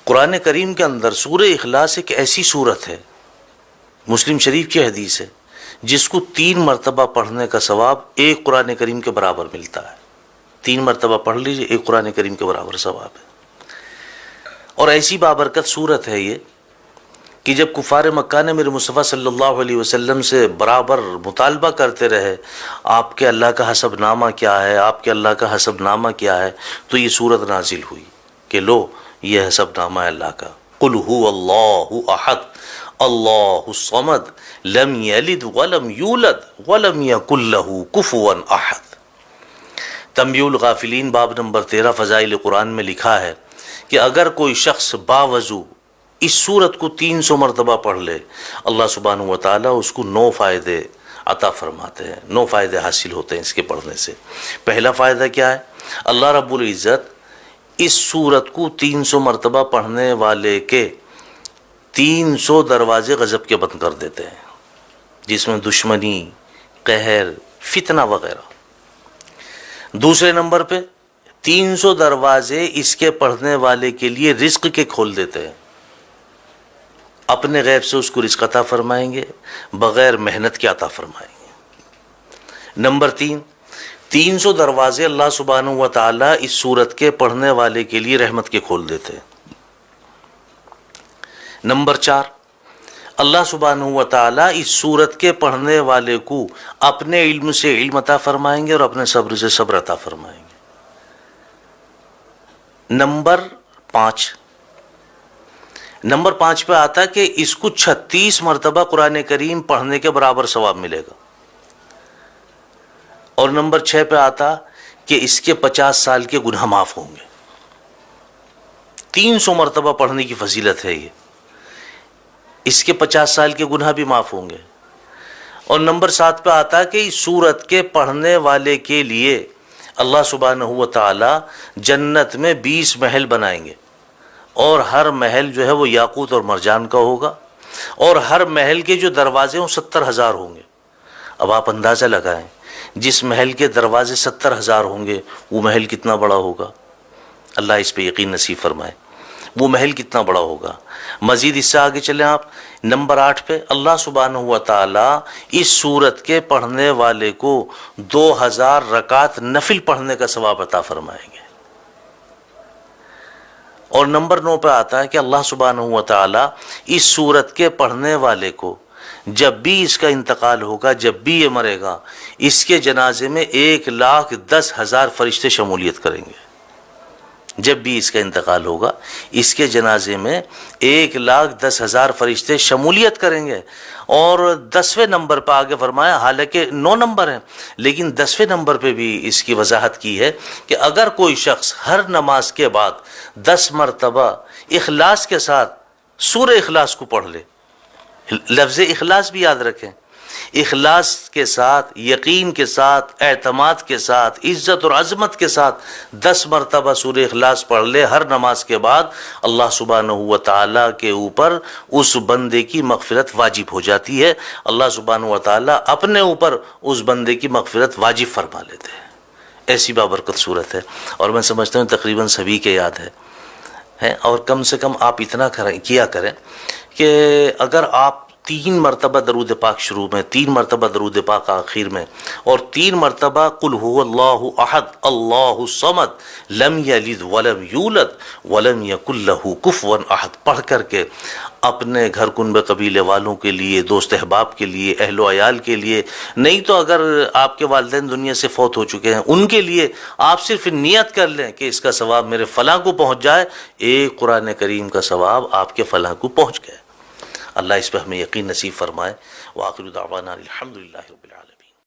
قرآن کریم کے اندر سورہ اخلاص ایک ایسی سورت ہے، مسلم شریف کی حدیث ہے، جس کو 3 مرتبہ پڑھنے کا ثواب ایک قرآن کریم کے برابر ملتا ہے۔ 3 مرتبہ پڑھ لیجئے، ایک قرآن کریم کے برابر ثواب ہے۔ اور ایسی بابرکت سورت ہے یہ کہ جب کفار مکہ نے میرے مصطفیٰ صلی اللہ علیہ وسلم سے برابر مطالبہ کرتے رہے آپ کے اللہ کا حسب نامہ کیا ہے، آپ کے اللہ کا حسب نامہ کیا ہے، تو یہ سورت نازل ہوئی کہ لو یہ حسب نامہ ہے اللہ کا۔ قل هو اللہ احد اللہ الصمد لم یلد ولم یولد ولم یکن له کفوا احد۔ تنبیہ الغافلین باب نمبر 13 فضائل قرآن میں لکھا ہے کہ اگر کوئی شخص باوضو اس سورت کو 300 مرتبہ پڑھ لے، اللہ سبحانہ و تعالیٰ اس کو 9 فائدے عطا فرماتے ہیں، 9 فائدے حاصل ہوتے ہیں اس کے پڑھنے سے۔ پہلا فائدہ کیا ہے؟ اللہ رب العزت اس سورت کو 300 مرتبہ پڑھنے والے کے 300 دروازے غضب کے بند کر دیتے ہیں، جس میں دشمنی، قہر، فتنہ وغیرہ۔ دوسرے نمبر پہ 300 دروازے اس کے پڑھنے والے کے لیے رزق کے کھول دیتے ہیں، اپنے غیب سے اس کو رزق عطا فرمائیں گے، بغیر محنت کے عطا فرمائیں گے۔ نمبر 3، 300 دروازے اللہ سبحانہ و تعالیٰ اس سورت کے پڑھنے والے کے لیے رحمت کے کھول دیتے ہیں۔ نمبر 4، اللہ سبحانہ و تعالیٰ اس سورت کے پڑھنے والے کو اپنے علم سے علم عطا فرمائیں گے اور اپنے صبر سے صبر عطا فرمائیں گے۔ نمبر 5 پہ آتا ہے کہ اس کو 36 مرتبہ قرآن کریم پڑھنے کے برابر ثواب ملے گا۔ اور نمبر 6 پہ آتا کہ اس کے 50 سال کے گناہ معاف ہوں گے۔ 300 مرتبہ پڑھنے کی فضیلت ہے یہ، اس کے 50 سال کے گناہ بھی معاف ہوں گے۔ اور نمبر 7 پہ آتا کہ اس سورت کے پڑھنے والے کے لیے اللہ سبحانہ و تعالی جنت میں 20 محل بنائیں گے، اور ہر محل جو ہے وہ یاقوت اور مرجان کا ہوگا، اور ہر محل کے جو دروازے ہیں 70,000 ہوں گے۔ اب آپ اندازہ لگائیں، جس محل کے دروازے 70,000 ہوں گے وہ محل کتنا بڑا ہوگا؟ اللہ اس پہ یقین نصیب فرمائے، وہ محل کتنا بڑا ہوگا۔ مزید اس سے آگے چلیں آپ، نمبر 8 پہ اللہ سبحانہ و تعالی اس سورت کے پڑھنے والے کو 2000 رکعت نفل پڑھنے کا ثواب عطا فرمائیں گے۔ اور نمبر 9 پہ آتا ہے کہ اللہ سبحانہ و تعالی اس سورت کے پڑھنے والے کو جب بھی اس کا انتقال ہوگا، جب بھی یہ مرے گا، اس کے جنازے میں 1,10,000 فرشتے شمولیت کریں گے۔ جب بھی اس کا انتقال ہوگا، اس کے جنازے میں 1,10,000 فرشتے شمولیت کریں گے۔ اور 10ویں نمبر پہ آگے فرمایا، حالانکہ 9 نمبر ہیں لیکن 10ویں نمبر پہ بھی اس کی وضاحت کی ہے کہ اگر کوئی شخص ہر نماز کے بعد 10 مرتبہ اخلاص کے ساتھ سورہ اخلاص کو پڑھ لے، لفظ اخلاص بھی یاد رکھیں، اخلاص کے ساتھ، یقین کے ساتھ، اعتماد کے ساتھ، عزت اور عظمت کے ساتھ 10 مرتبہ سورہ اخلاص پڑھ لے ہر نماز کے بعد، اللہ سبحانہ و تعالیٰ کے اوپر اس بندے کی مغفرت واجب ہو جاتی ہے۔ اللہ سبحانہ و تعالیٰ اپنے اوپر اس بندے کی مغفرت واجب فرما لیتے ہیں۔ ایسی بابرکت صورت ہے، اور میں سمجھتا ہوں تقریباً سبھی کے یاد ہے۔ اور کم سے کم آپ اتنا کیا کریں کہ اگر آپ 3 مرتبہ درود پاک شروع میں، 3 مرتبہ درود پاک آخر میں، اور 3 مرتبہ قل هو اللہ احد اللہ الصمد لم یلد ولم یولد ولم یکن له کفوا احد پڑھ کر کے اپنے گھر کنبے قبیلے والوں کے لیے، دوست احباب کے لیے، اہل و عیال کے لیے، نہیں تو اگر آپ کے والدین دنیا سے فوت ہو چکے ہیں ان کے لیے آپ صرف نیت کر لیں کہ اس کا ثواب میرے فلاں کو پہنچ جائے، ایک قرآن کریم کا ثواب آپ کے فلاں کو پہنچ گئے۔ اللہ اس پہ ہمیں یقین نصیب فرمائے۔ وآخر دعوانا الحمدللہ رب العالمین۔